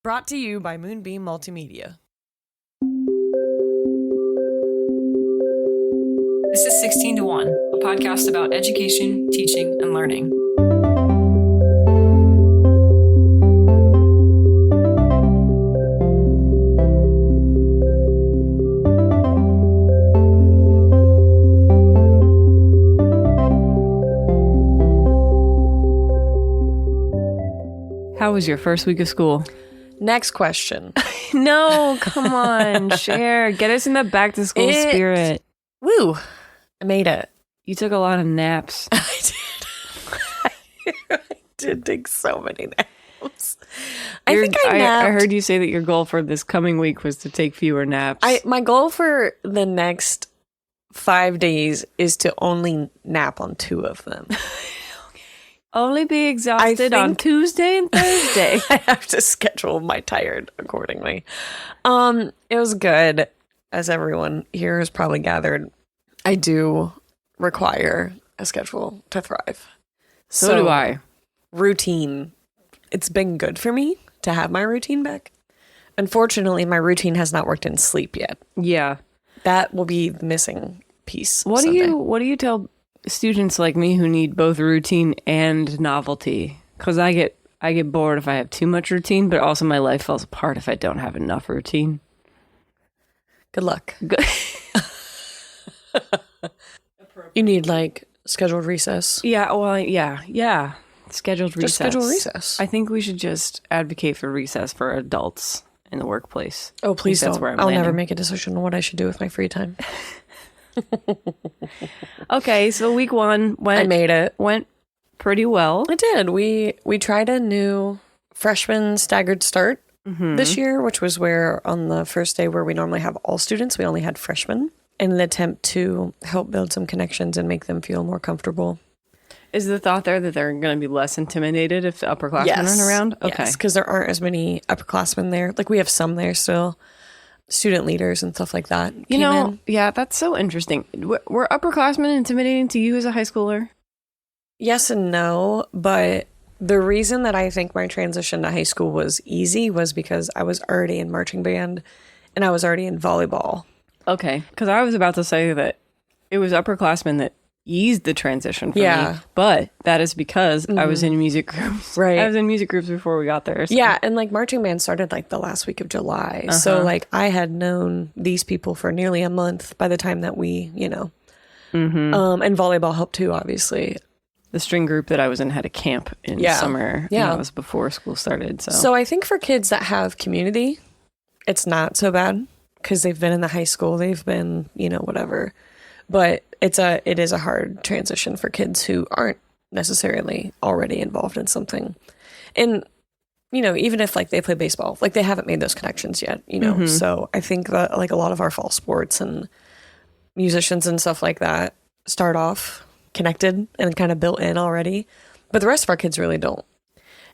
Brought to you by Moonbeam Multimedia. This is 16 to 1, a podcast about education, teaching, and learning. How was your first week of school? Next question. No, come on, share. Get us in the back to school spirit. Woo! I made it. You took a lot of naps. I did. I did take so many naps. I heard you say that your goal for this coming week was to take fewer naps. My goal for the next 5 days is to only nap on 2 of them. Only be exhausted on Tuesday and Thursday. I have to schedule my tired accordingly. It was good, as everyone here has probably gathered. I do require a schedule to thrive. So do I. Routine. It's been good for me to have my routine back. Unfortunately, my routine has not worked in sleep yet. Yeah. That will be the missing piece. What do you tell students like me who need both routine and novelty? Because I get bored if I have too much routine, but also my life falls apart if I don't have enough routine. Good luck. You need like scheduled recess. Yeah, well, yeah. Scheduled recess. Just schedule recess. I think we should just advocate for recess for adults in the workplace. Oh, please don't. Where I'll never make a decision on what I should do with my free time. Okay, so week 1 went pretty well. It did. We tried a new freshman staggered start this year, which was where on the first day where we normally have all students, we only had freshmen, in an attempt to help build some connections and make them feel more comfortable. Is the thought there that they're going to be less intimidated if the upperclassmen aren't around? Okay. Yes, because there aren't as many upperclassmen there. Like, we have some there still. Student leaders and stuff like that. Yeah, that's so interesting. Were upperclassmen intimidating to you as a high schooler? Yes and no, but the reason that I think my transition to high school was easy was because I was already in marching band and I was already in volleyball. Okay, because I was about to say that it was upperclassmen that eased the transition for me, but that is because I was in music groups. Right. I was in music groups before we got there. So. Yeah, and like marching band started like the last week of July. So like I had known these people for nearly a month by the time that we, and volleyball helped too, obviously. The string group that I was in had a camp in summer. Yeah. And that was before school started. So I think for kids that have community, it's not so bad because they've been in the high school, they've been, whatever. But it is a hard transition for kids who aren't necessarily already involved in something. And, even if like they play baseball, like they haven't made those connections yet, So I think that like a lot of our fall sports and musicians and stuff like that start off connected and kind of built in already. But the rest of our kids really don't.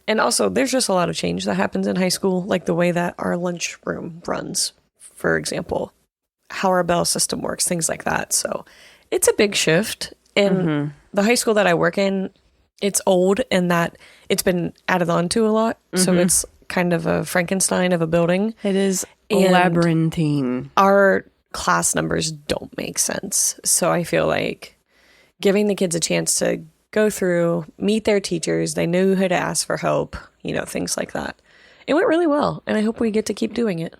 And also there's just a lot of change that happens in high school, like the way that our lunchroom runs, for example. How our bell system works, things like that. So it's a big shift. And the high school that I work in, it's old in that it's been added on to a lot. So it's kind of a Frankenstein of a building. It is labyrinthine. Our class numbers don't make sense. So I feel like giving the kids a chance to go through, meet their teachers, they knew who to ask for help, things like that. It went really well. And I hope we get to keep doing it.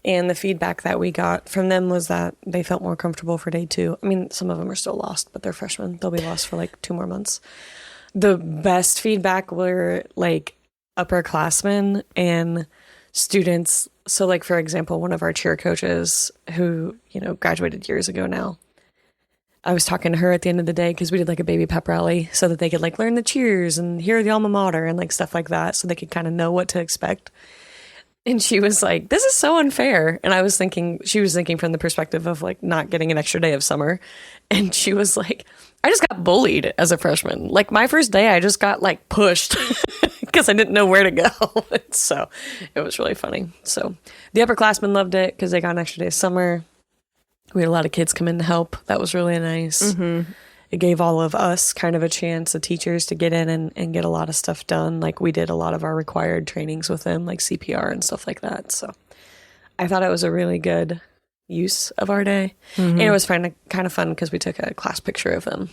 And the feedback that we got from them was that they felt more comfortable for day 2. I mean, some of them are still lost, but they're freshmen. They'll be lost for like 2 more months. The best feedback were like upperclassmen and students. So like, for example, one of our cheer coaches who, graduated years ago now, I was talking to her at the end of the day because we did like a baby pep rally so that they could like learn the cheers and hear the alma mater and like stuff like that so they could kind of know what to expect. And she was like, this is so unfair. And she was thinking from the perspective of like not getting an extra day of summer. And she was like, I just got bullied as a freshman. Like my first day, I just got like pushed because I didn't know where to go. So it was really funny. So the upperclassmen loved it because they got an extra day of summer. We had a lot of kids come in to help. That was really nice. it gave all of us kind of a chance, the teachers, to get in and get a lot of stuff done. Like we did a lot of our required trainings with them, like CPR and stuff like that. So I thought it was a really good use of our day. And it was kind of fun because we took a class picture of them.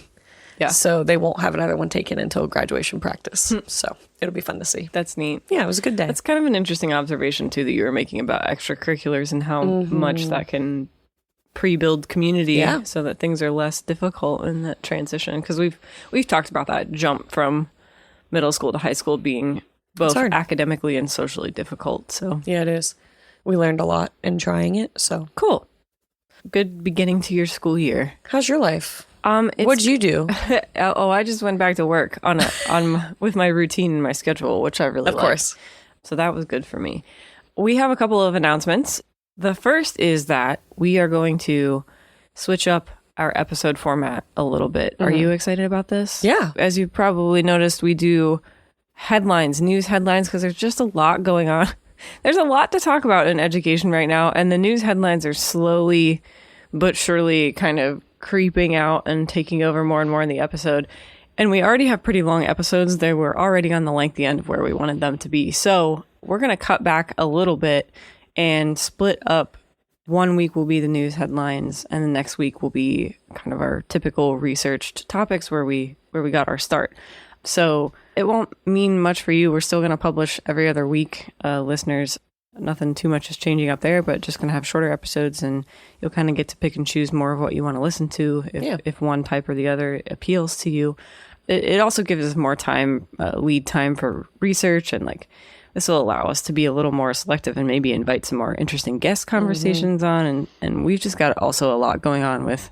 Yeah. So they won't have another one taken until graduation practice. So it'll be fun to see. That's neat. Yeah, it was a good day. That's kind of an interesting observation, too, that you were making about extracurriculars and how much that can pre-build community so that things are less difficult in that transition. Because we've talked about that jump from middle school to high school being both academically and socially difficult. So yeah, it is. We learned a lot in trying it. So cool. Good beginning to your school year. How's your life? What'd you do? I just went back to work with my routine and my schedule, which I really liked. Of course. So that was good for me. We have a couple of announcements. The first is that we are going to switch up our episode format a little bit. Are you excited about this? Yeah. As you probably noticed, we do headlines, news headlines, because there's just a lot going on. There's a lot to talk about in education right now, and the news headlines are slowly but surely kind of creeping out and taking over more and more in the episode. And we already have pretty long episodes. They were already on the lengthy end of where we wanted them to be. So we're going to cut back a little bit and split up. 1 week will be the news headlines, and the next week will be kind of our typical researched topics where we got our start. So it won't mean much for you. We're still going to publish every other week, listeners. Nothing too much is changing up there, but just going to have shorter episodes, and you'll kind of get to pick and choose more of what you want to listen to if one type or the other appeals to you. It also gives us more time, lead time for research, and like this will allow us to be a little more selective and maybe invite some more interesting guest conversations on. And we've just got also a lot going on with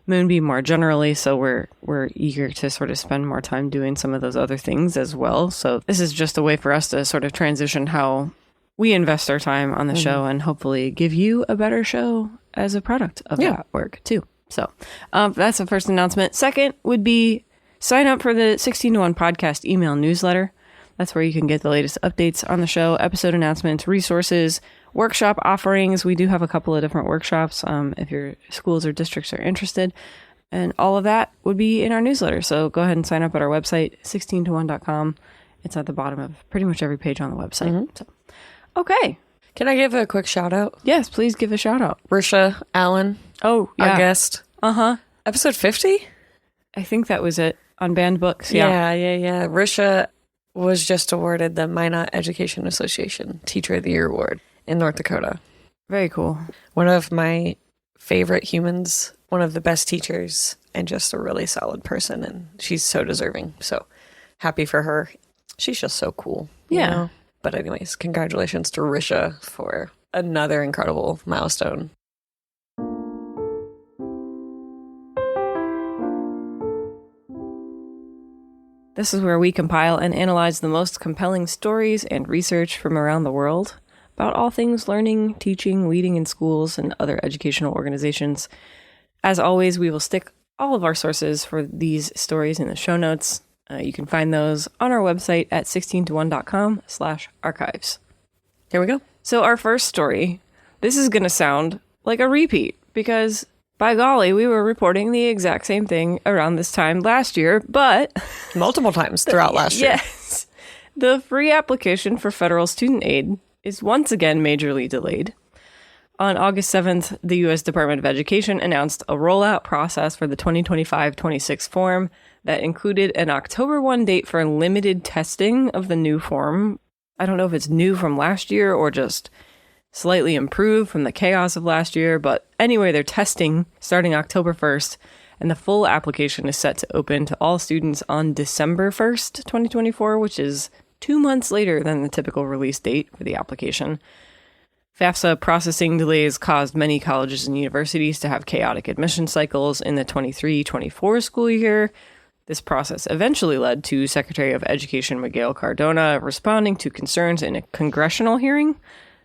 Moonbeam more generally, so we're eager to sort of spend more time doing some of those other things as well. So this is just a way for us to sort of transition how we invest our time on the show and hopefully give you a better show as a product of that work too. So that's the first announcement. Second would be sign up for the 16 to 1 podcast email newsletter. That's where you can get the latest updates on the show, episode announcements, resources, workshop offerings. We do have a couple of different workshops if your schools or districts are interested. And all of that would be in our newsletter. So go ahead and sign up at our website, 16to1.com. It's at the bottom of pretty much every page on the website. So, okay. Can I give a quick shout out? Yes, please give a shout out. Risha Allen. Oh, yeah. Our guest. Episode 50? I think that was it on Banned Books. Yeah. Risha was just awarded the Minot Education Association Teacher of the Year Award in North Dakota. Very cool. One of my favorite humans, one of the best teachers, and just a really solid person. And she's so deserving. So happy for her. She's just so cool. Yeah. You know? But anyways, congratulations to Risha for another incredible milestone. This is where we compile and analyze the most compelling stories and research from around the world about all things learning, teaching, leading in schools, and other educational organizations. As always, we will stick all of our sources for these stories in the show notes. You can find those on our website at 16to1.com/archives. Here we go. So our first story, this is going to sound like a repeat because by golly, we were reporting the exact same thing around this time last year, but multiple times throughout last year. Yes. The free application for federal student aid is once again majorly delayed. On August 7th, the U.S. Department of Education announced a rollout process for the 2025-26 form that included an October 1 date for limited testing of the new form. I don't know if it's new from last year or just slightly improved from the chaos of last year, but anyway, they're testing starting October 1st, and the full application is set to open to all students on December 1st, 2024, which is 2 months later than the typical release date for the application. FAFSA processing delays caused many colleges and universities to have chaotic admission cycles in the 23-24 school year. This process eventually led to Secretary of Education Miguel Cardona responding to concerns in a congressional hearing.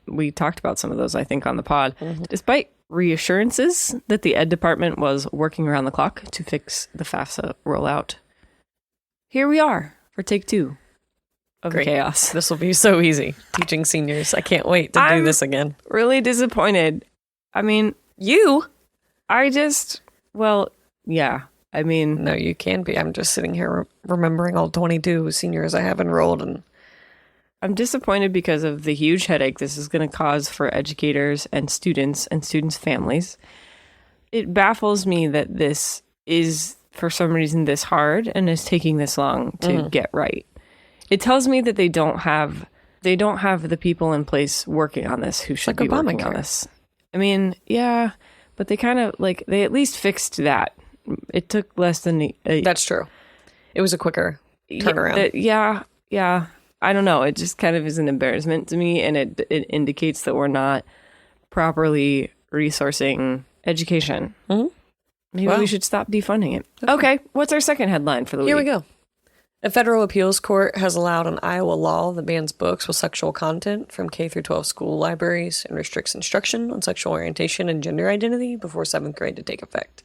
We talked about some of those, I think, on the pod. Despite reassurances that the Ed Department was working around the clock to fix the FAFSA rollout, here we are for take 2 of the chaos. This will be so easy. Teaching seniors. I can't wait to do this again. Really disappointed. I mean, you? I just, well, yeah. I mean, No, you can be. I'm just sitting here remembering all 22 seniors I have enrolled, and I'm disappointed because of the huge headache this is going to cause for educators and students families. It baffles me that this is, for some reason, this hard and is taking this long to get right. It tells me that they don't have the people in place working on this who should be working on this. I mean, yeah, but they kind of they at least fixed that. It took less than that's true. It was a quicker turnaround. Yeah. I don't know. It just kind of is an embarrassment to me, and it indicates that we're not properly resourcing education. Mm-hmm. Maybe we should stop defunding it. Okay, what's our second headline for the week? Here we go. A federal appeals court has allowed an Iowa law that bans books with sexual content from K through 12 school libraries and restricts instruction on sexual orientation and gender identity before 7th grade to take effect.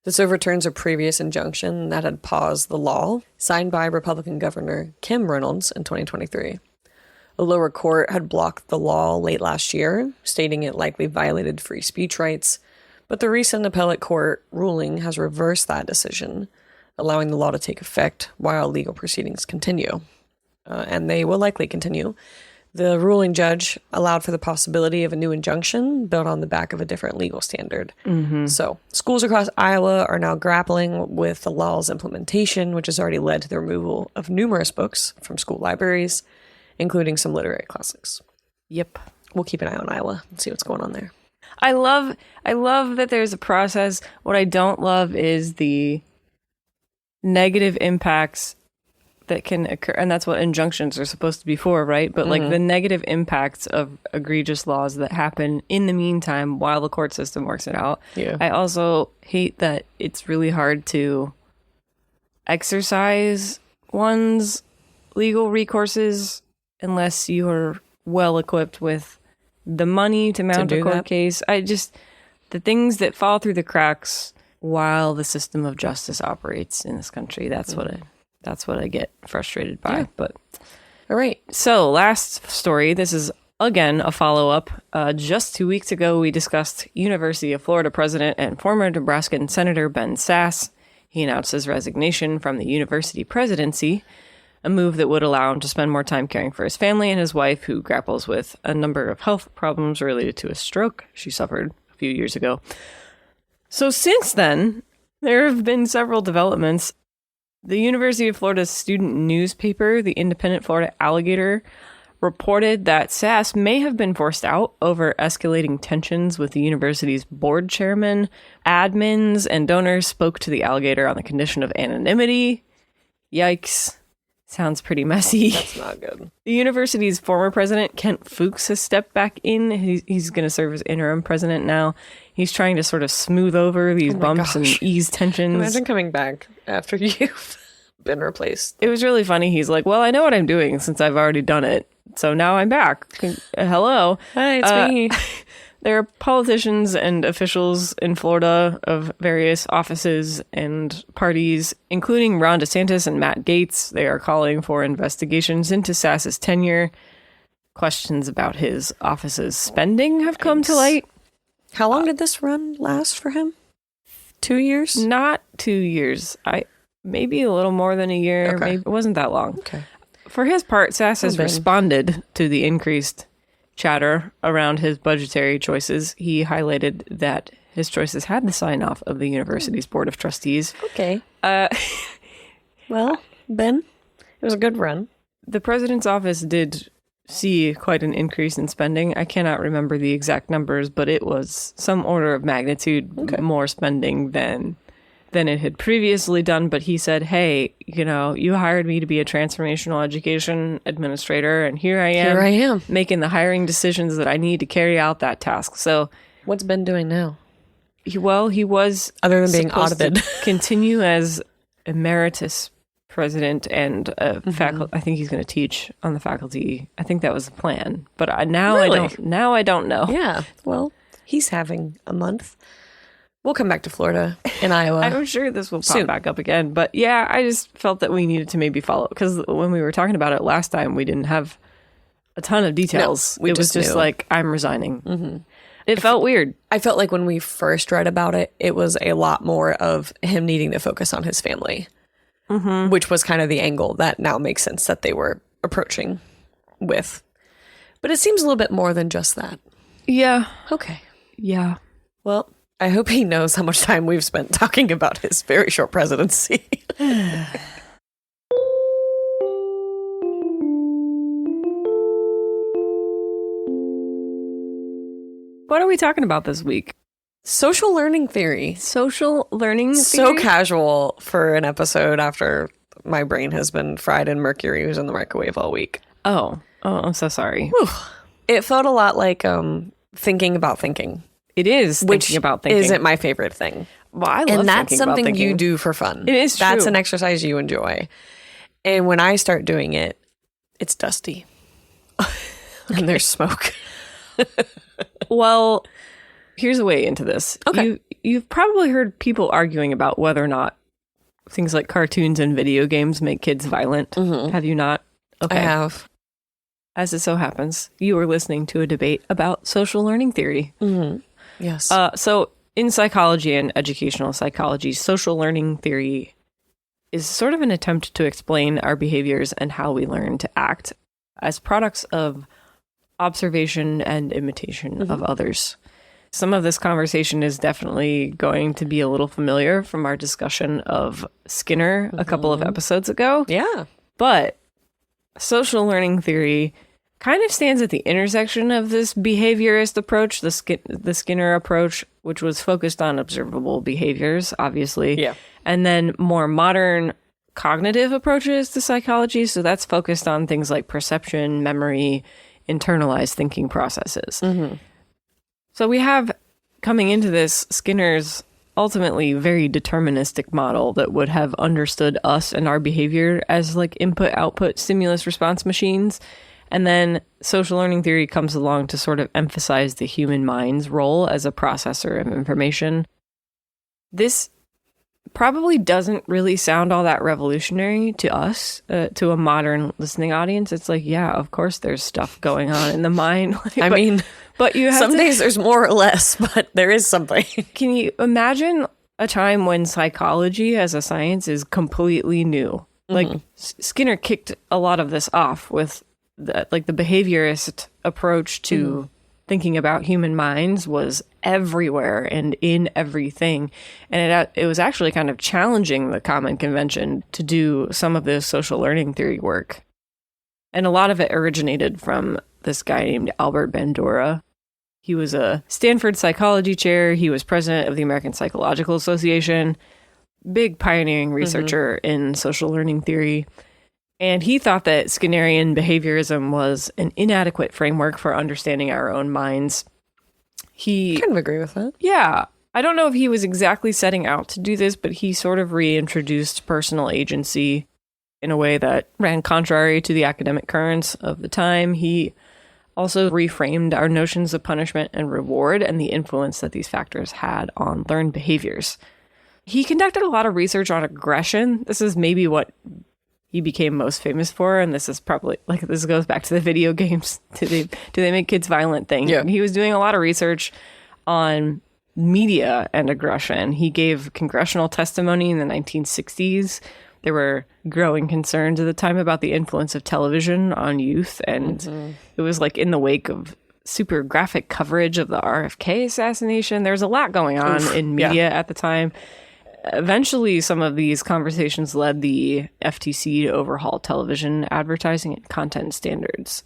This overturns a previous injunction that had paused the law, signed by Republican Governor Kim Reynolds in 2023. A lower court had blocked the law late last year, stating it likely violated free speech rights, but the recent appellate court ruling has reversed that decision, allowing the law to take effect while legal proceedings continue. And they will likely continue. The ruling judge allowed for the possibility of a new injunction built on the back of a different legal standard. Mm-hmm. So schools across Iowa are now grappling with the law's implementation, which has already led to the removal of numerous books from school libraries, including some literary classics. Yep. We'll keep an eye on Iowa and see what's going on there. I love that there's a process. What I don't love is the negative impacts that can occur, and that's what injunctions are supposed to be for, right? But the negative impacts of egregious laws that happen in the meantime while the court system works it out. Yeah. I also hate that it's really hard to exercise one's legal recourses unless you are well equipped with the money to mount a court case. The things that fall through the cracks while the system of justice operates in this country, that's what I get frustrated by. Yeah. But all right. So last story. This is again a follow-up. Just 2 weeks ago, we discussed University of Florida president and former Nebraska Senator Ben Sasse. He announced his resignation from the university presidency, a move that would allow him to spend more time caring for his family and his wife, who grapples with a number of health problems related to a stroke she suffered a few years ago. So since then, there have been several developments. The University of Florida's student newspaper, the Independent Florida Alligator, reported that Sasse may have been forced out over escalating tensions with the university's board chairman. Admins and donors spoke to the Alligator on the condition of anonymity. Yikes. Sounds pretty messy. That's not good. The university's former president, Kent Fuchs, has stepped back in. He's going to serve as interim president now. He's trying to sort of smooth over these bumps and ease tensions. Imagine coming back after you've been replaced. It was really funny. He's like, well, I know what I'm doing since I've already done it. So now I'm back. Hello. Hi, it's me. There are politicians and officials in Florida of various offices and parties, including Ron DeSantis and Matt Gaetz. They are calling for investigations into Sasse's tenure. Questions about his office's spending have come to light. How long did this run last for him? 2 years? Not 2 years. Maybe a little more than a year. Okay. Maybe it wasn't that long. Okay. For his part, Sasse has responded to the increased chatter around his budgetary choices. He highlighted that his choices had the sign-off of the university's board of trustees. Okay. Well, Ben, it was a good run. The president's office did see quite an increase in spending. I cannot remember the exact numbers, but it was some order of magnitude more spending than it had previously done. But he said, hey, you hired me to be a transformational education administrator, and here I am making the hiring decisions that I need to carry out that task. So what's Ben doing now? He was, other than being audited, continue as emeritus president and faculty. I think he's going to teach on the faculty. I think that was the plan. But I don't know. Yeah. Well, he's having a month. We'll come back to Florida and Iowa. I'm sure this will pop back up again. But yeah, I just felt that we needed to maybe follow, because when we were talking about it last time, we didn't have a ton of details. No, it was just like, I'm resigning. Mm-hmm. It felt weird. I felt like when we first read about it, it was a lot more of him needing to focus on his family, which was kind of the angle that now makes sense that they were approaching with. But it seems a little bit more than just that. Yeah. Okay. Yeah. Well, I hope he knows how much time we've spent talking about his very short presidency. What are we talking about this week? Social learning theory. Social learning theory? So casual for an episode after my brain has been fried in mercury was in the microwave all week. Oh, I'm so sorry. Whew. It felt a lot like thinking about thinking. It is thinking about thinking. Isn't my favorite thing. Well, I love and that's thinking about something thinking. you do for fun. It is true. That's an exercise you enjoy. And when I start doing it, it's dusty. And there's smoke. Well, here's a way into this. Okay. You've probably heard people arguing about whether or not things like cartoons and video games make kids violent. Mm-hmm. Have you not? Okay. I have. As it so happens, you are listening to a debate about social learning theory. Mm-hmm. Yes. So in psychology and educational psychology, social learning theory is sort of an attempt to explain our behaviors and how we learn to act as products of observation and imitation of others. Some of this conversation is definitely going to be a little familiar from our discussion of Skinner a couple of episodes ago. Yeah. But social learning theory kind of stands at the intersection of this behaviorist approach, the Skinner approach, which was focused on observable behaviors, obviously. Yeah. And then more modern cognitive approaches to psychology. So that's focused on things like perception, memory, internalized thinking processes. So we have, coming into this, Skinner's ultimately very deterministic model that would have understood us and our behavior as like input-output stimulus-response machines. And then social learning theory comes along to sort of emphasize the human mind's role as a processor of information. This probably doesn't really sound all that revolutionary to us, to a modern listening audience. It's like, yeah, of course there's stuff going on in the mind. But you have some days there's more or less, but there is something. Can you imagine a time when psychology as a science is completely new? Like Skinner kicked a lot of this off with the behaviorist approach to thinking about human minds was everywhere and in everything. And it was actually kind of challenging the common convention to do some of this social learning theory work. And a lot of it originated from this guy named Albert Bandura. He was a Stanford psychology chair. He was president of the American Psychological Association, big pioneering researcher in social learning theory. And he thought that Skinnerian behaviorism was an inadequate framework for understanding our own minds. I kind of agree with that. Yeah. I don't know if he was exactly setting out to do this, but he sort of reintroduced personal agency in a way that ran contrary to the academic currents of the time. He also reframed our notions of punishment and reward and the influence that these factors had on learned behaviors. He conducted a lot of research on aggression. This is maybe what he became most famous for, and this is probably, like, this goes back to the video games. Do they make kids violent thing? Yeah. He was doing a lot of research on media and aggression. He gave congressional testimony in the 1960s. There were growing concerns at the time about the influence of television on youth, and it was like in the wake of super graphic coverage of the RFK assassination. There's a lot going on in media at the time. Eventually, some of these conversations led the FTC to overhaul television advertising and content standards.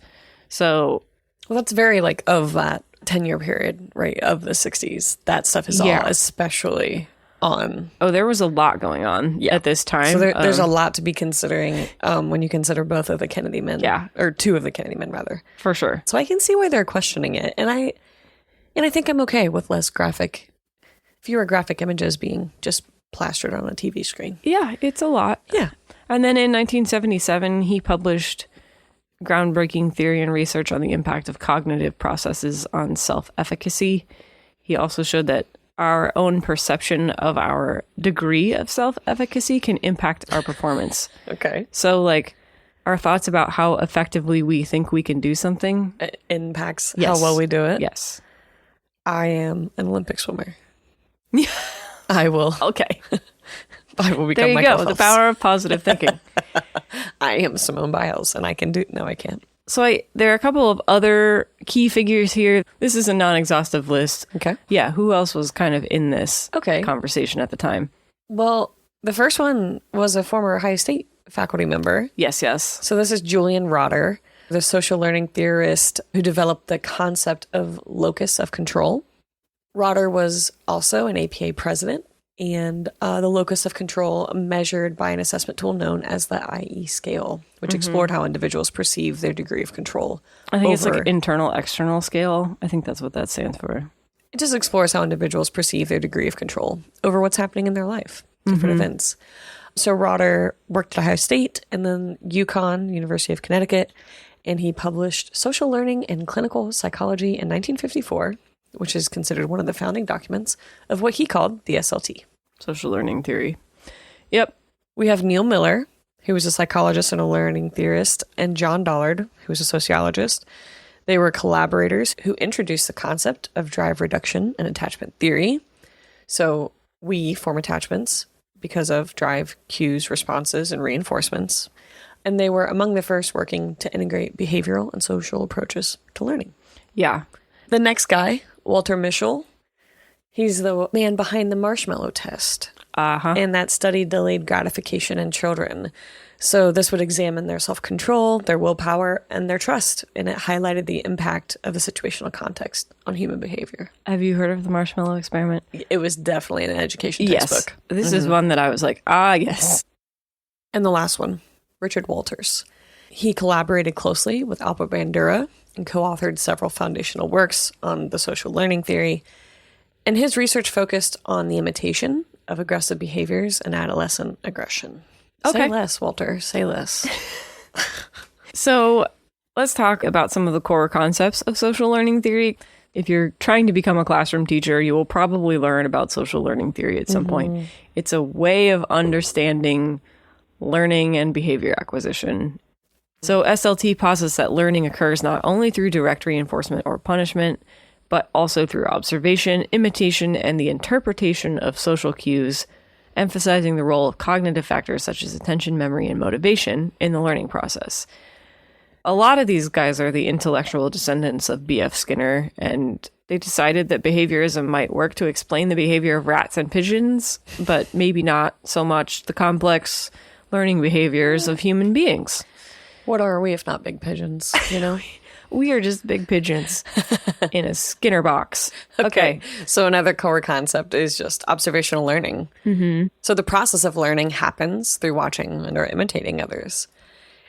So, well, that's very like of that 10-year period, right? Of the 60s. That stuff is all especially on. Oh, there was a lot going on at this time. So there's a lot to be considering when you consider both of the Kennedy men. Yeah. Or two of the Kennedy men, rather. For sure. So I can see why they're questioning it. And I think I'm okay with fewer graphic images being just plastered on a TV screen. Yeah, it's a lot. Yeah. And then in 1977, he published groundbreaking theory and research on the impact of cognitive processes on self-efficacy. He also showed that our own perception of our degree of self-efficacy can impact our performance. Okay. So, like, our thoughts about how effectively we think we can do something It impacts how well we do it. Yes. I am an Olympic swimmer. I will. Okay. I will become There you Michael go. Phelps. The power of positive thinking. I am Simone Biles, and I can do... No, I can't. So there are a couple of other key figures here. This is a non-exhaustive list. Okay. Yeah, who else was kind of in this Okay. conversation at the time? Well, the first one was a former Ohio State faculty member. Yes. So this is Julian Rotter, the social learning theorist who developed the concept of locus of control. Rotter was also an APA president, and the locus of control measured by an assessment tool known as the IE scale, which explored how individuals perceive their degree of control. I think it's like internal, external scale. I think that's what that stands for. It just explores how individuals perceive their degree of control over what's happening in their life, different events. So Rotter worked at Ohio State and then UConn, University of Connecticut, and he published Social Learning and Clinical Psychology in 1954, which is considered one of the founding documents of what he called the SLT. Social learning theory. Yep. We have Neil Miller, who was a psychologist and a learning theorist, and John Dollard, who was a sociologist. They were collaborators who introduced the concept of drive reduction and attachment theory. So we form attachments because of drive cues, responses, and reinforcements. And they were among the first working to integrate behavioral and social approaches to learning. Yeah. The next guy, Walter Mischel, he's the man behind the marshmallow test. And that study delayed gratification in children. So this would examine their self-control, their willpower, and their trust. And it highlighted the impact of the situational context on human behavior. Have you heard of the marshmallow experiment? It was definitely an education textbook. This is one that I was like, yes. And the last one, Richard Walters. He collaborated closely with Albert Bandura and co-authored several foundational works on the social learning theory. And his research focused on the imitation of aggressive behaviors and adolescent aggression. Okay. Say less, Walter. Say less. So let's talk about some of the core concepts of social learning theory. If you're trying to become a classroom teacher, you will probably learn about social learning theory at some point. It's a way of understanding learning and behavior acquisition. So SLT posits that learning occurs not only through direct reinforcement or punishment, but also through observation, imitation, and the interpretation of social cues, emphasizing the role of cognitive factors such as attention, memory, and motivation in the learning process. A lot of these guys are the intellectual descendants of B.F. Skinner, and they decided that behaviorism might work to explain the behavior of rats and pigeons, but maybe not so much the complex learning behaviors of human beings. What are we if not big pigeons, you know? We are just big pigeons in a Skinner box. Okay. So another core concept is just observational learning. So the process of learning happens through watching and or imitating others.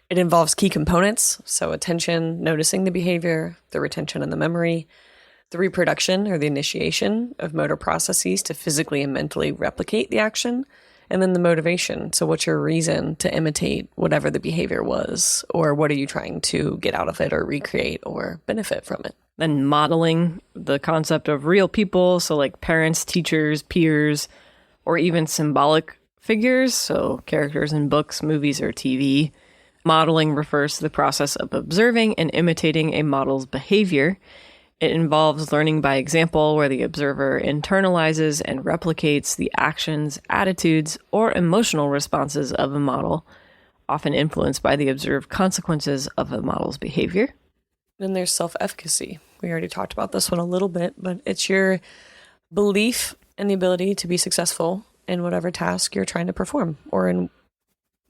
It involves key components, so attention, noticing the behavior, the retention and the memory, the reproduction or the initiation of motor processes to physically and mentally replicate the action, and then the motivation. So what's your reason to imitate whatever the behavior was, or what are you trying to get out of it or recreate or benefit from it? Then modeling the concept of real people, so like parents, teachers, peers, or even symbolic figures, so characters in books, movies, or TV. Modeling refers to the process of observing and imitating a model's behavior. It involves learning by example, where the observer internalizes and replicates the actions, attitudes, or emotional responses of a model, often influenced by the observed consequences of a model's behavior. Then there's self-efficacy. We already talked about this one a little bit, but it's your belief in the ability to be successful in whatever task you're trying to perform or in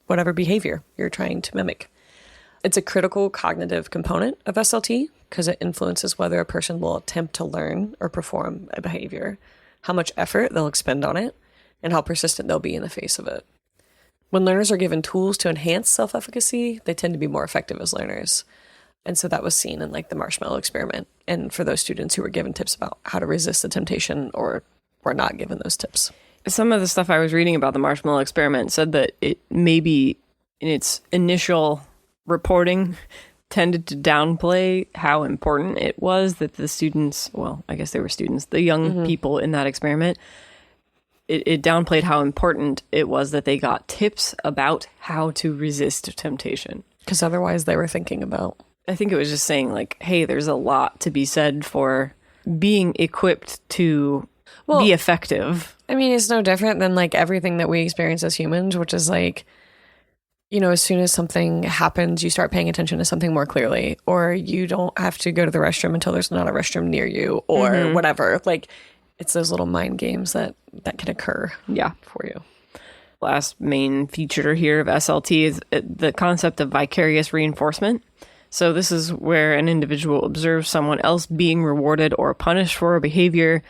whatever behavior you're trying to mimic. It's a critical cognitive component of SLT because it influences whether a person will attempt to learn or perform a behavior, how much effort they'll expend on it, and how persistent they'll be in the face of it. When learners are given tools to enhance self-efficacy, they tend to be more effective as learners. And so that was seen in like the marshmallow experiment. And for those students who were given tips about how to resist the temptation or were not given those tips. Some of the stuff I was reading about the marshmallow experiment said that it maybe in its initial reporting tended to downplay how important it was that the students, well, I guess they were students, the young people in that experiment, it downplayed how important it was that they got tips about how to resist temptation. Because otherwise they were thinking about... I think it was just saying like, hey, there's a lot to be said for being equipped to be effective. I mean, it's no different than like everything that we experience as humans, which is like, you know, as soon as something happens, you start paying attention to something more clearly, or you don't have to go to the restroom until there's not a restroom near you, or whatever. Like, it's those little mind games that can occur for you. Last main feature here of SLT is the concept of vicarious reinforcement. So this is where an individual observes someone else being rewarded or punished for a behavior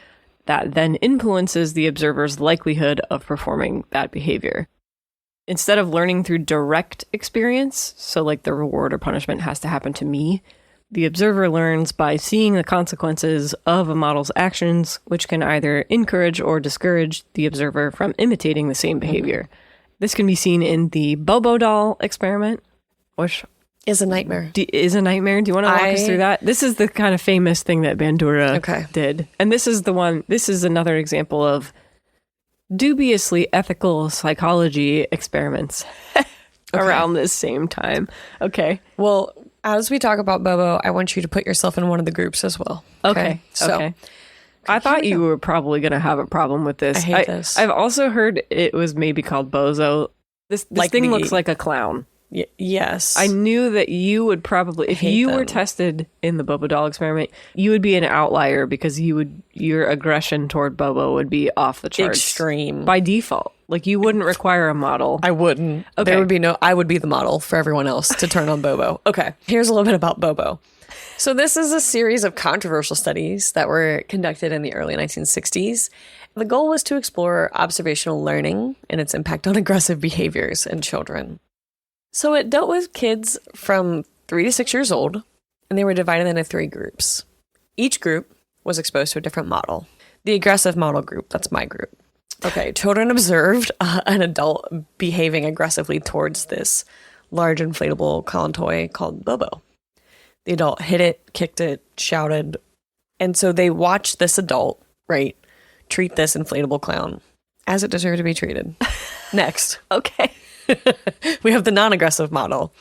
that then influences the observer's likelihood of performing that behavior. Instead of learning through direct experience, so like the reward or punishment has to happen to me, the observer learns by seeing the consequences of a model's actions, which can either encourage or discourage the observer from imitating the same behavior. This can be seen in the Bobo Doll experiment, which is a nightmare. Do you want to walk us through that? This is the kind of famous thing that Bandura did. And this is another example of dubiously ethical psychology experiments around this same time. Okay. Well, as we talk about Bobo, I want you to put yourself in one of the groups as well. Okay. So, I thought you were probably going to have a problem with this. I hate this. I've also heard it was maybe called Bozo. This like thing looks like a clown. Yes. I knew that you would probably, if you were tested in the Bobo Doll experiment, you would be an outlier because your aggression toward Bobo would be off the charts. Extreme. By default. Like, you wouldn't require a model. I wouldn't. Okay. There would be I would be the model for everyone else to turn on Bobo. Okay. Here's a little bit about Bobo. So this is a series of controversial studies that were conducted in the early 1960s. The goal was to explore observational learning and its impact on aggressive behaviors in children. So it dealt with kids from 3 to 6 years old, and they were divided into 3 groups. Each group was exposed to a different model. The aggressive model group, that's my group. Okay, children observed an adult behaving aggressively towards this large inflatable clown toy called Bobo. The adult hit it, kicked it, shouted, and so they watched this adult, right, treat this inflatable clown as it deserved to be treated. Next. Okay. We have the non-aggressive model,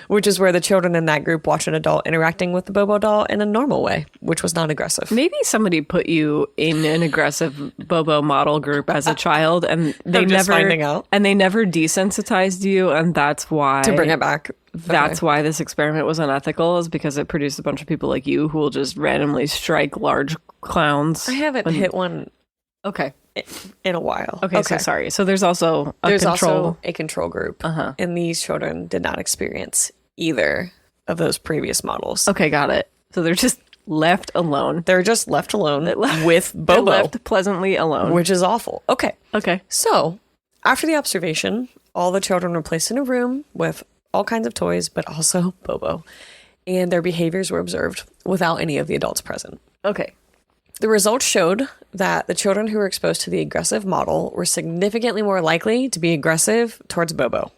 which is where the children in that group watch an adult interacting with the Bobo doll in a normal way, which was not aggressive. Maybe somebody put you in an aggressive Bobo model group as a child, and they never finding out. And they never desensitized you, and that's why to bring it back. That's why this experiment was unethical, is because it produced a bunch of people like you who will just randomly strike large clowns. I haven't hit one. Okay. In a while. Okay, so sorry. So there's also a control group. And these children did not experience either of those previous models. Okay, got it. So they're just left alone. They're just left alone with Bobo. They're left pleasantly alone. Which is awful. Okay. Okay. So after the observation, all the children were placed in a room with all kinds of toys, but also Bobo. And their behaviors were observed without any of the adults present. Okay. The results showed that the children who were exposed to the aggressive model were significantly more likely to be aggressive towards Bobo.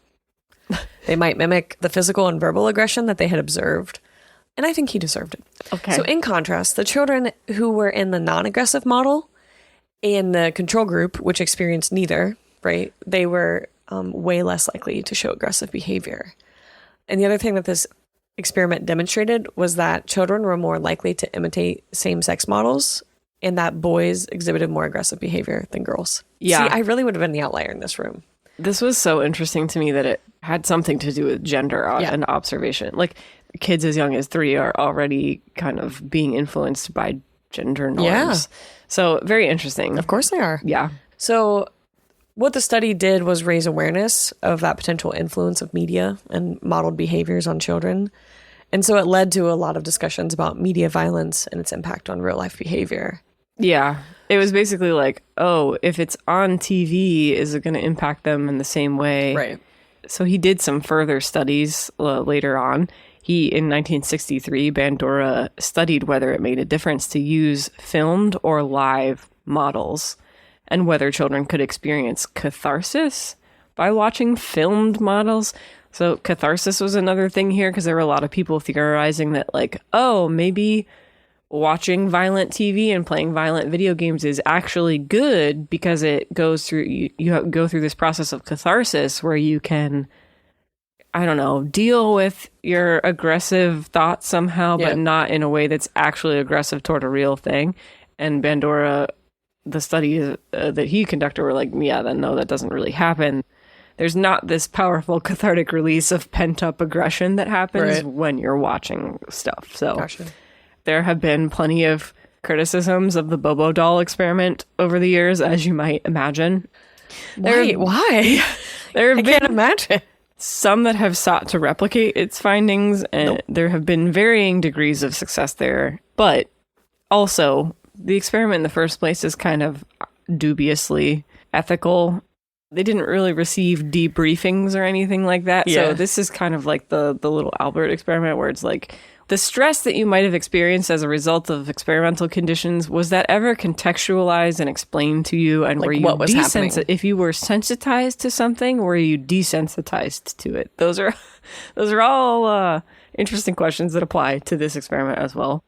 They might mimic the physical and verbal aggression that they had observed, and I think he deserved it. Okay. So in contrast, the children who were in the non-aggressive model and the control group, which experienced neither, right, they were way less likely to show aggressive behavior. And the other thing that this experiment demonstrated was that children were more likely to imitate same-sex models, and that boys exhibited more aggressive behavior than girls. Yeah. See, I really would have been the outlier in this room. This was so interesting to me that it had something to do with gender and observation. Like, kids as young as 3 are already kind of being influenced by gender norms. Yeah. So very interesting. Of course they are. Yeah. So what the study did was raise awareness of that potential influence of media and modeled behaviors on children. And so it led to a lot of discussions about media violence and its impact on real life behavior. Yeah. It was basically like, oh, if it's on TV, is it going to impact them in the same way? Right. So he did some further studies later on. In 1963, Bandura studied whether it made a difference to use filmed or live models, and whether children could experience catharsis by watching filmed models. So catharsis was another thing here, because there were a lot of people theorizing that, like, oh, maybe watching violent TV and playing violent video games is actually good because it goes through, you go through this process of catharsis where you can, I don't know, deal with your aggressive thoughts somehow, but not in a way that's actually aggressive toward a real thing. And Bandura, the studies that he conducted were like, yeah, then no, that doesn't really happen. There's not this powerful cathartic release of pent-up aggression that happens when you're watching stuff. So there have been plenty of criticisms of the Bobo Doll experiment over the years, as you might imagine. Why? I can't imagine. Some that have sought to replicate its findings, and there have been varying degrees of success there. But also, the experiment in the first place is kind of dubiously ethical. They didn't really receive debriefings or anything like that. So this is kind of like the little Albert experiment where it's like, the stress that you might have experienced as a result of experimental conditions, was that ever contextualized and explained to you? And like were you what was happening? If you were sensitized to something, were you desensitized to it? Those are all interesting questions that apply to this experiment as well.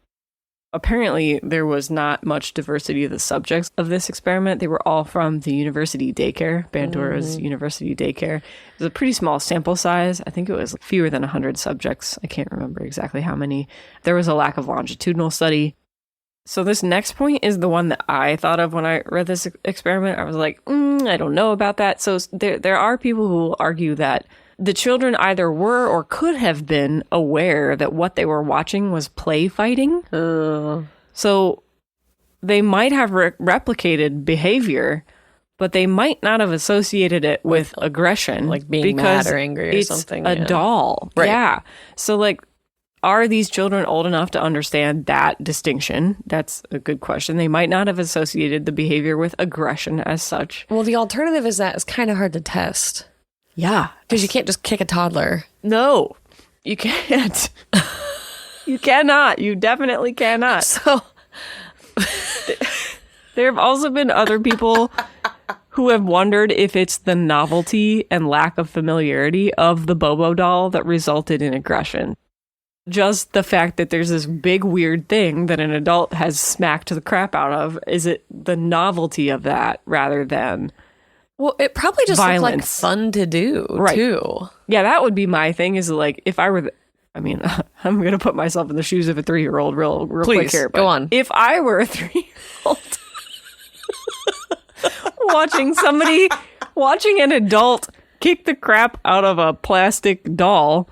Apparently, there was not much diversity of the subjects of this experiment. They were all from the university daycare, Bandura's university daycare. It was a pretty small sample size. I think it was fewer than 100 subjects. I can't remember exactly how many. There was a lack of longitudinal study. So this next point is the one that I thought of when I read this experiment. I was like, I don't know about that. So there are people who will argue that the children either were or could have been aware that what they were watching was play fighting. So they might have replicated behavior, but they might not have associated it with aggression. Like being mad or angry or something. It's a doll. Right. Yeah. So like, are these children old enough to understand that distinction? That's a good question. They might not have associated the behavior with aggression as such. Well, the alternative is that it's kind of hard to test. Yeah. Because you can't just kick a toddler. No, you can't. You cannot. You definitely cannot. So there have also been other people who have wondered if it's the novelty and lack of familiarity of the Bobo doll that resulted in aggression. Just the fact that there's this big weird thing that an adult has smacked the crap out of. Is it the novelty of that rather than... Well, it probably just violence. looked like fun to do, too. Yeah, that would be my thing, is like, if I were... I'm going to put myself in the shoes of a 3-year-old real quick here. Go on. If I were a 3-year-old watching an adult kick the crap out of a plastic doll,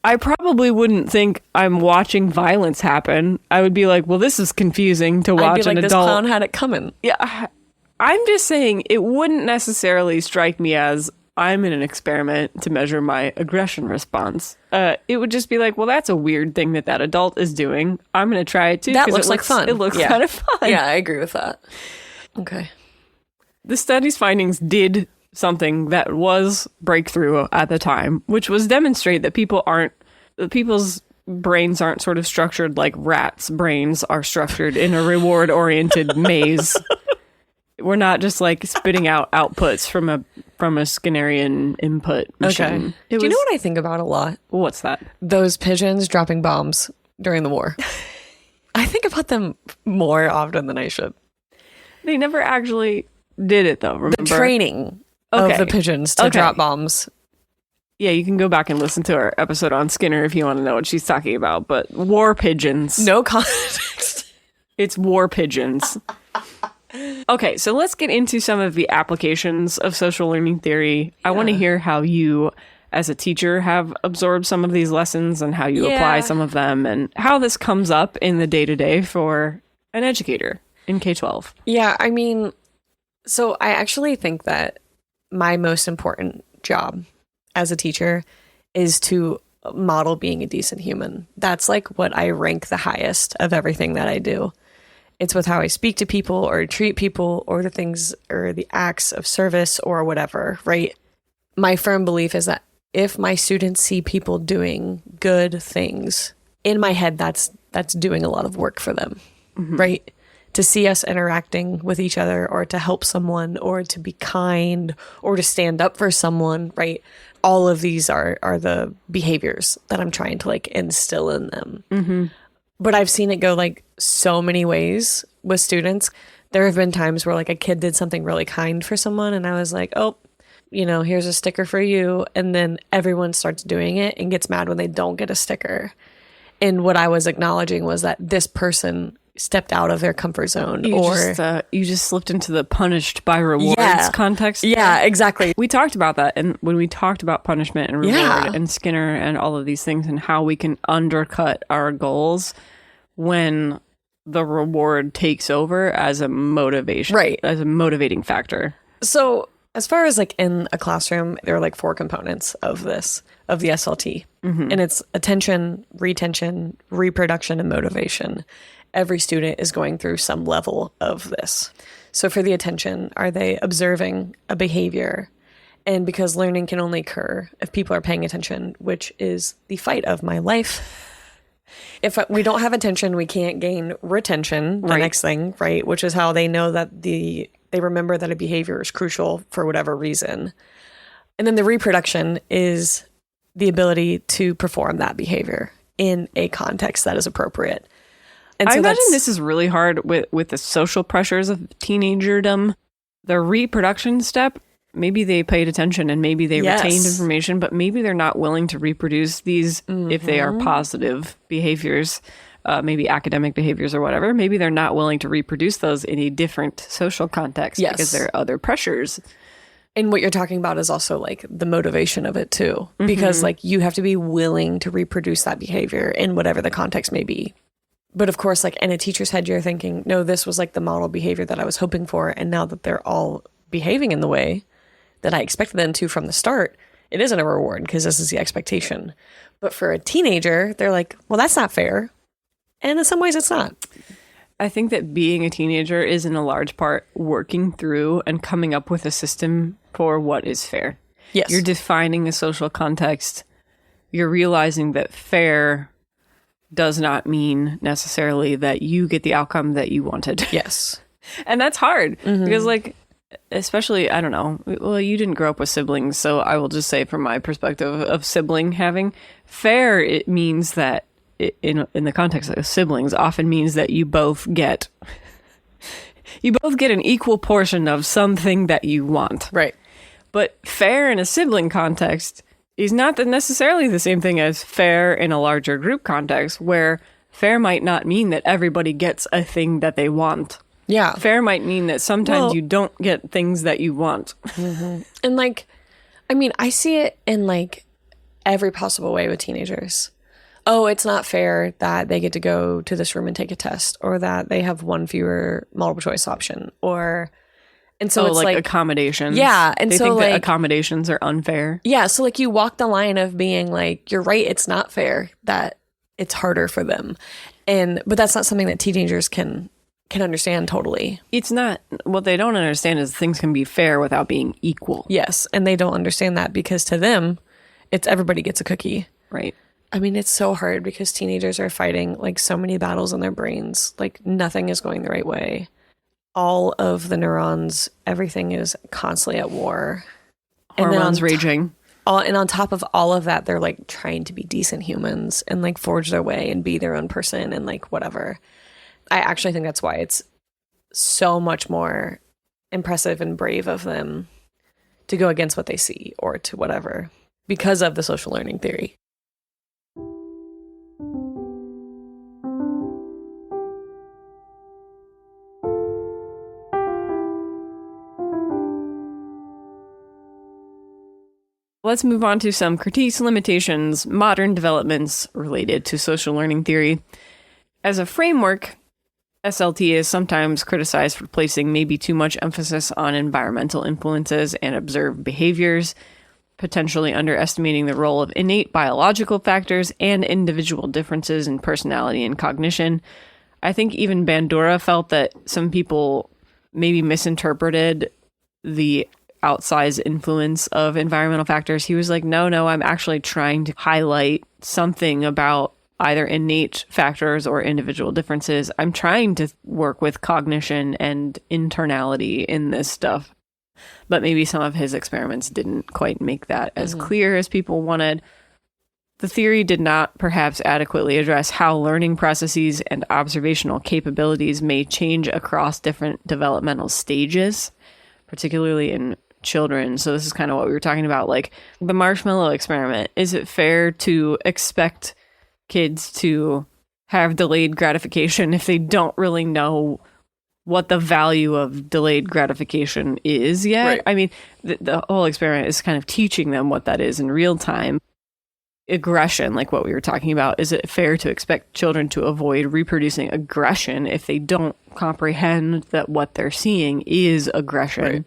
I probably wouldn't think I'm watching violence happen. I would be like, well, this is confusing to watch an adult. This clown had it coming. Yeah, I'm just saying it wouldn't necessarily strike me as I'm in an experiment to measure my aggression response. It would just be like, well, that's a weird thing that adult is doing. I'm going to try it too. That looks like fun. It looks kind of fun. Yeah, I agree with that. Okay. The study's findings did something that was breakthrough at the time, which was demonstrate that people's brains aren't sort of structured like rats' brains are structured in a reward-oriented maze. We're not just like spitting out outputs from a Skinnerian input machine. Okay. Do you know what I think about a lot? What's that? Those pigeons dropping bombs during the war. I think about them more often than I should. They never actually did it, though, remember? The training of the pigeons to drop bombs. Yeah, you can go back and listen to our episode on Skinner if you want to know what she's talking about. But war pigeons. No context. It's war pigeons. Okay, so let's get into some of the applications of social learning theory. I want to hear how you, as a teacher, have absorbed some of these lessons and how you apply some of them and how this comes up in the day-to-day for an educator in K-12. Yeah, I mean, so I actually think that my most important job as a teacher is to model being a decent human. That's like what I rank the highest of everything that I do. It's with how I speak to people or treat people or the things or the acts of service or whatever, right? My firm belief is that if my students see people doing good things, in my head, that's doing a lot of work for them, right? To see us interacting with each other or to help someone or to be kind or to stand up for someone, right? All of these are the behaviors that I'm trying to like instill in them. But I've seen it go like so many ways with students. There have been times where like a kid did something really kind for someone and I was like, oh, here's a sticker for you. And then everyone starts doing it and gets mad when they don't get a sticker. And what I was acknowledging was that this person stepped out of their comfort zone, you just slipped into the punished by rewards context. Yeah, exactly. We talked about that, and when we talked about punishment and reward and Skinner and all of these things, and how we can undercut our goals when the reward takes over as a motivation, right? As a motivating factor. So as far as like in a classroom, there are like 4 components of the SLT, and it's attention, retention, reproduction, and motivation. Every student is going through some level of this. So for the attention, are they observing a behavior? And because learning can only occur if people are paying attention, which is the fight of my life. If we don't have attention, we can't gain retention, the next thing, right? Which is how they know that they remember that a behavior is crucial for whatever reason. And then the reproduction is the ability to perform that behavior in a context that is appropriate. And so I imagine this is really hard with the social pressures of teenagerdom. The reproduction step, maybe they paid attention and maybe they retained information, but maybe they're not willing to reproduce these if they are positive behaviors, maybe academic behaviors or whatever. Maybe they're not willing to reproduce those in a different social context because there are other pressures. And what you're talking about is also like the motivation of it too, because like you have to be willing to reproduce that behavior in whatever the context may be. But of course, like in a teacher's head, you're thinking, no, this was like the model behavior that I was hoping for. And now that they're all behaving in the way that I expected them to from the start, it isn't a reward because this is the expectation. But for a teenager, they're like, well, that's not fair. And in some ways it's not. I think that being a teenager is in a large part working through and coming up with a system for what is fair. Yes. You're defining a social context. You're realizing that fair does not mean necessarily that you get the outcome that you wanted. Yes. And that's hard because like, especially, I don't know, well, you didn't grow up with siblings. So I will just say from my perspective of sibling having fair, it means that in the context of siblings often means that you both get an equal portion of something that you want. Right. But fair in a sibling context is not necessarily the same thing as fair in a larger group context, where fair might not mean that everybody gets a thing that they want. Yeah. Fair might mean that sometimes you don't get things that you want. And like, I mean, I see it in like every possible way with teenagers. Oh, it's not fair that they get to go to this room and take a test, or that they have one fewer multiple choice option, and so it's like accommodations. Yeah. And they so think like that accommodations are unfair. Yeah. So like you walk the line of being like, you're right, it's not fair that it's harder for them. But that's not something that teenagers can understand totally. It's not. What they don't understand is things can be fair without being equal. Yes. And they don't understand that because to them, it's everybody gets a cookie. Right. I mean, it's so hard because teenagers are fighting like so many battles in their brains. Like nothing is going the right way. All of the neurons, everything is constantly at war. Hormones raging. And on top of all of that, they're like trying to be decent humans and like forge their way and be their own person and like whatever. I actually think that's why it's so much more impressive and brave of them to go against what they see or to whatever because of the social learning theory. Let's move on to some critiques, limitations, modern developments related to social learning theory. As a framework, SLT is sometimes criticized for placing maybe too much emphasis on environmental influences and observed behaviors, potentially underestimating the role of innate biological factors and individual differences in personality and cognition. I think even Bandura felt that some people maybe misinterpreted the outsized influence of environmental factors. He was like, no, I'm actually trying to highlight something about either innate factors or individual differences. I'm trying to work with cognition and internality in this stuff. But maybe some of his experiments didn't quite make that as clear as people wanted. The theory did not perhaps adequately address how learning processes and observational capabilities may change across different developmental stages, particularly in children. So this is kind of what we were talking about, like the marshmallow experiment. Is it fair to expect kids to have delayed gratification if they don't really know what the value of delayed gratification is yet? Right. I mean, the whole experiment is kind of teaching them what that is in real time. Aggression, like what we were talking about, is it fair to expect children to avoid reproducing aggression if they don't comprehend that what they're seeing is aggression? Right.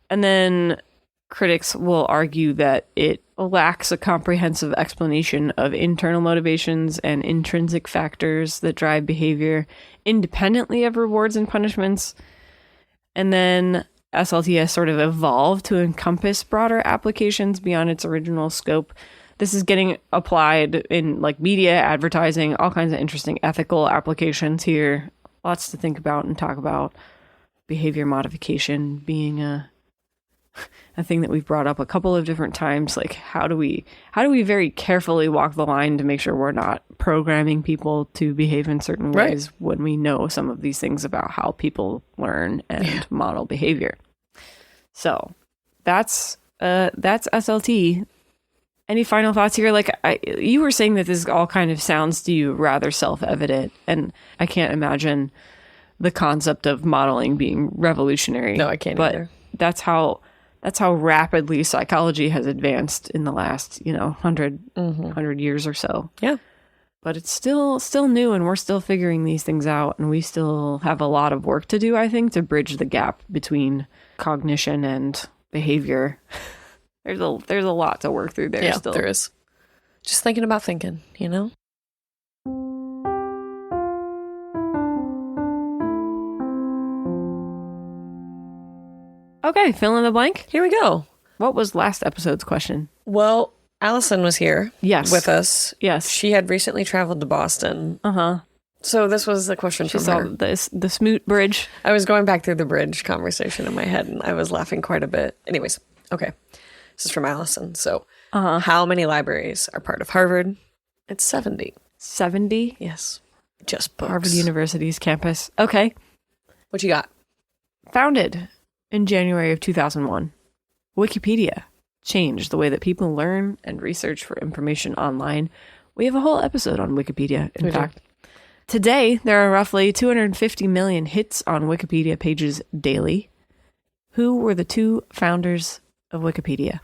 And then critics will argue that it lacks a comprehensive explanation of internal motivations and intrinsic factors that drive behavior independently of rewards and punishments. And then SLT has sort of evolved to encompass broader applications beyond its original scope. This is getting applied in like media, advertising, all kinds of interesting ethical applications here. Lots to think about and talk about. Behavior modification being a thing that we've brought up a couple of different times. Like how do we very carefully walk the line to make sure we're not programming people to behave in certain ways when we know some of these things about how people learn and model behavior. So that's SLT. Any final thoughts here? Like you were saying that this all kind of sounds to you rather self-evident, and I can't imagine the concept of modeling being revolutionary. No, I can't either. That's how rapidly psychology has advanced in the last, 100 years or so. Yeah. But it's still new, and we're still figuring these things out, and we still have a lot of work to do, I think, to bridge the gap between cognition and behavior. There's a lot to work through there. Yeah, still. there is. Just thinking about thinking, Okay, fill in the blank. Here we go. What was last episode's question? Well, Allison was here with us. Yes. She had recently traveled to Boston. Uh-huh. So this was the question She from saw her. the Smoot Bridge. I was going back through the bridge conversation in my head, and I was laughing quite a bit. Anyways, okay. This is from Allison. So how many libraries are part of Harvard? It's 70. 70? Yes. Just books. Harvard University's campus. Okay. What you got? Founded in January of 2001. Wikipedia changed the way that people learn and research for information online. We have a whole episode on Wikipedia, in fact. Today, there are roughly 250 million hits on Wikipedia pages daily. Who were the two founders of Wikipedia?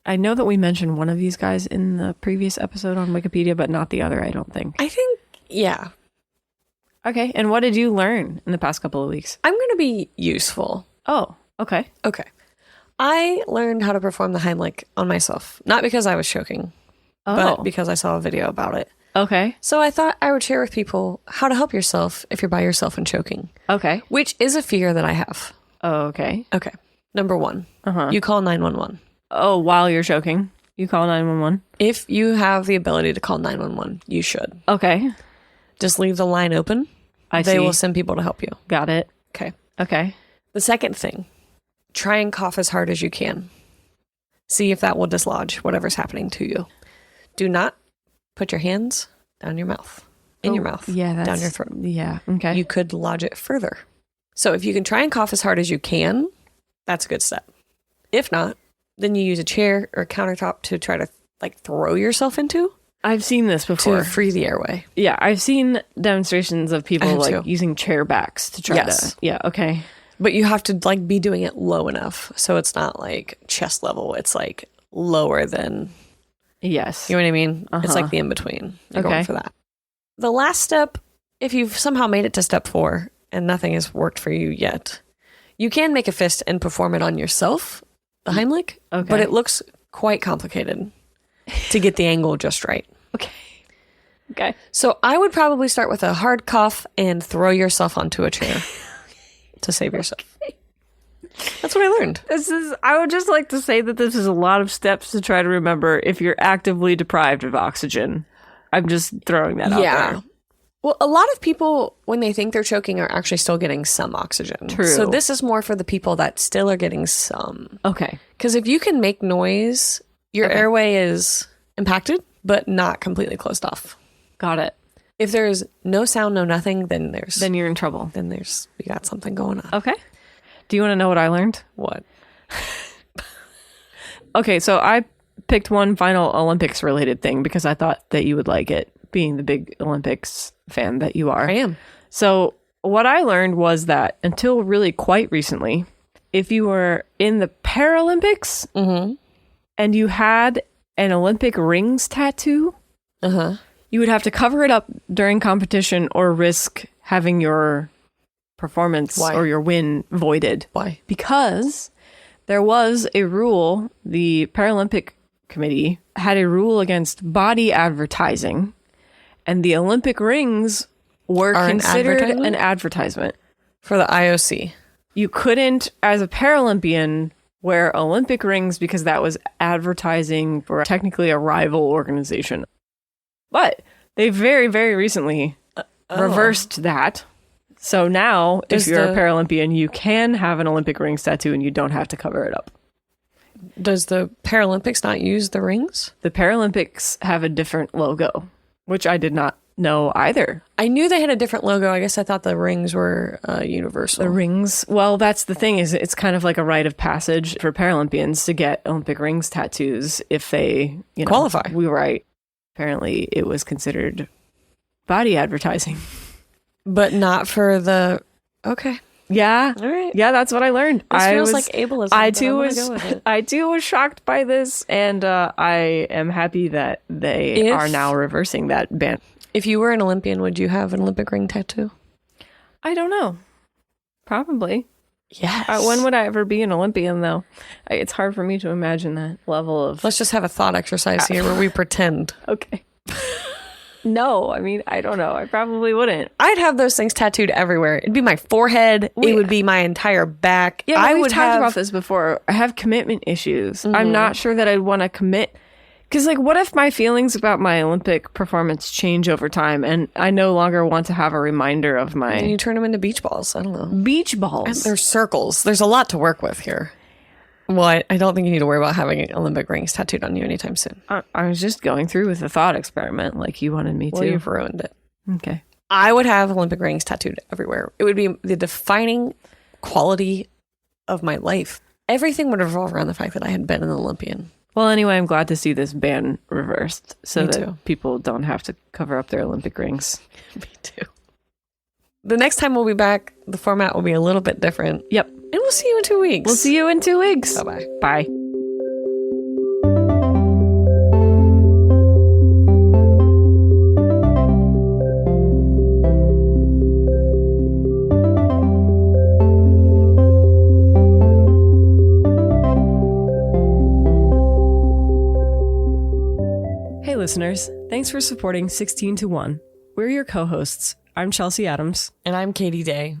I know that we mentioned one of these guys in the previous episode on Wikipedia, but not the other, I don't think. I think, yeah. Okay, and what did you learn in the past couple of weeks? I'm going to be useful. Oh, okay. Okay. I learned how to perform the Heimlich on myself. Not because I was choking, but because I saw a video about it. Okay. So I thought I would share with people how to help yourself if you're by yourself and choking. Okay. Which is a fear that I have. Okay. Okay. Number one, you call 911. Oh, while you're choking, you call 911? If you have the ability to call 911, you should. Okay. Just leave the line open. They will send people to help you. Got it. Okay. Okay. The second thing, try and cough as hard as you can. See if that will dislodge whatever's happening to you. Do not put your hands down your mouth, in your mouth, down your throat. Yeah, okay. You could lodge it further. So if you can try and cough as hard as you can, that's a good step. If not, then you use a chair or a countertop to try to throw yourself into. I've seen this before. To free the airway. Yeah, I've seen demonstrations of people using chair backs to try to. Yeah, okay. But you have to be doing it low enough so it's not chest level. It's lower than. Yes. You know what I mean? It's the in between. You're going for that. The last step, if you've somehow made it to step 4 and nothing has worked for you yet, you can make a fist and perform it on yourself, the Heimlich. Okay. But it looks quite complicated to get the angle just right. Okay. So I would probably start with a hard cough and throw yourself onto a chair to save yourself. That's what I learned. I would just like to say that this is a lot of steps to try to remember if you're actively deprived of oxygen. I'm just throwing that out there. Well, a lot of people, when they think they're choking, are actually still getting some oxygen. True. So this is more for the people that still are getting some. Okay. Because if you can make noise, your airway is impacted, but not completely closed off. Got it. If there's no sound, no nothing, then you're in trouble. Then we got something going on. Okay. Do you want to know what I learned? What? Okay, so I picked one final Olympics related thing because I thought that you would like it, being the big Olympics fan that you are. I am. So what I learned was that until really quite recently, if you were in the Paralympics and you had an Olympic rings tattoo, you would have to cover it up during competition or risk having your performance or your win voided. Why? Because there was a rule, the Paralympic Committee had a rule against body advertising, and the Olympic rings were considered an advertisement. For the IOC. You couldn't, as a Paralympian, wear Olympic rings because that was advertising for technically a rival organization. But they very, very recently reversed that. So now, if you're a Paralympian, you can have an Olympic rings tattoo and you don't have to cover it up. Does the Paralympics not use the rings? The Paralympics have a different logo, which I did not know either. I knew they had a different logo. I guess I thought the rings were universal. The rings, well, that's the thing, is it's kind of like a rite of passage for Paralympians to get Olympic rings tattoos if they qualify. We were right. Apparently, it was considered body advertising. But not for the... Okay. Yeah. All right. Yeah, that's what I learned. This feels like ableism. I too was shocked by this, and I am happy that they are now reversing that ban. If you were an Olympian, would you have an Olympic ring tattoo? I don't know. Probably. Yes. When would I ever be an Olympian, though? It's hard for me to imagine that level of... Let's just have a thought exercise here where we pretend. Okay. No, I mean, I don't know. I probably wouldn't. I'd have those things tattooed everywhere. It'd be my forehead. It would be my entire back. Yeah, we've talked about this before. I have commitment issues. I'm not sure that I'd want to commit. Because, like, what if my feelings about my Olympic performance change over time and I no longer want to have a reminder of my... And you turn them into beach balls. I don't know. Beach balls? And they're circles. There's a lot to work with here. Well, I don't think you need to worry about having Olympic rings tattooed on you anytime soon. I was just going through with the thought experiment like you wanted me to. Well, you've ruined it. Okay. I would have Olympic rings tattooed everywhere. It would be the defining quality of my life. Everything would revolve around the fact that I had been an Olympian. Well, anyway, I'm glad to see this ban reversed so Me that too. People don't have to cover up their Olympic rings. Me too. The next time we'll be back, the format will be a little bit different. Yep. And we'll see you in 2 weeks. We'll see you in 2 weeks. Bye-bye. Bye. Hey listeners, thanks for supporting 16 to 1. We're your co-hosts. I'm Chelsea Adams. And I'm Katie Day.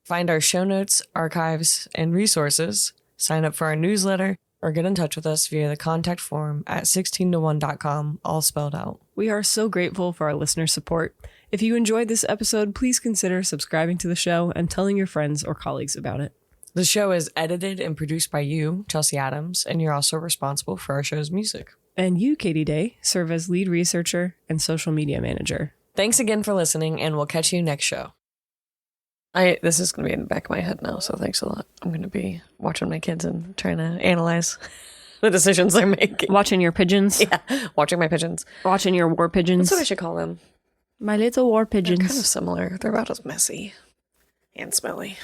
Find our show notes, archives, and resources, sign up for our newsletter, or get in touch with us via the contact form at 16to1.com, all spelled out. We are so grateful for our listener support. If you enjoyed this episode, please consider subscribing to the show and telling your friends or colleagues about it. The show is edited and produced by you, Chelsea Adams, and you're also responsible for our show's music. And you, Katie Day, serve as lead researcher and social media manager. Thanks again for listening, and we'll catch you next show. This is going to be in the back of my head now, so thanks a lot. I'm going to be watching my kids and trying to analyze the decisions they're making. Watching your pigeons? Yeah, watching my pigeons. Watching your war pigeons? That's what I should call them. My little war pigeons. They're kind of similar. They're about as messy and smelly.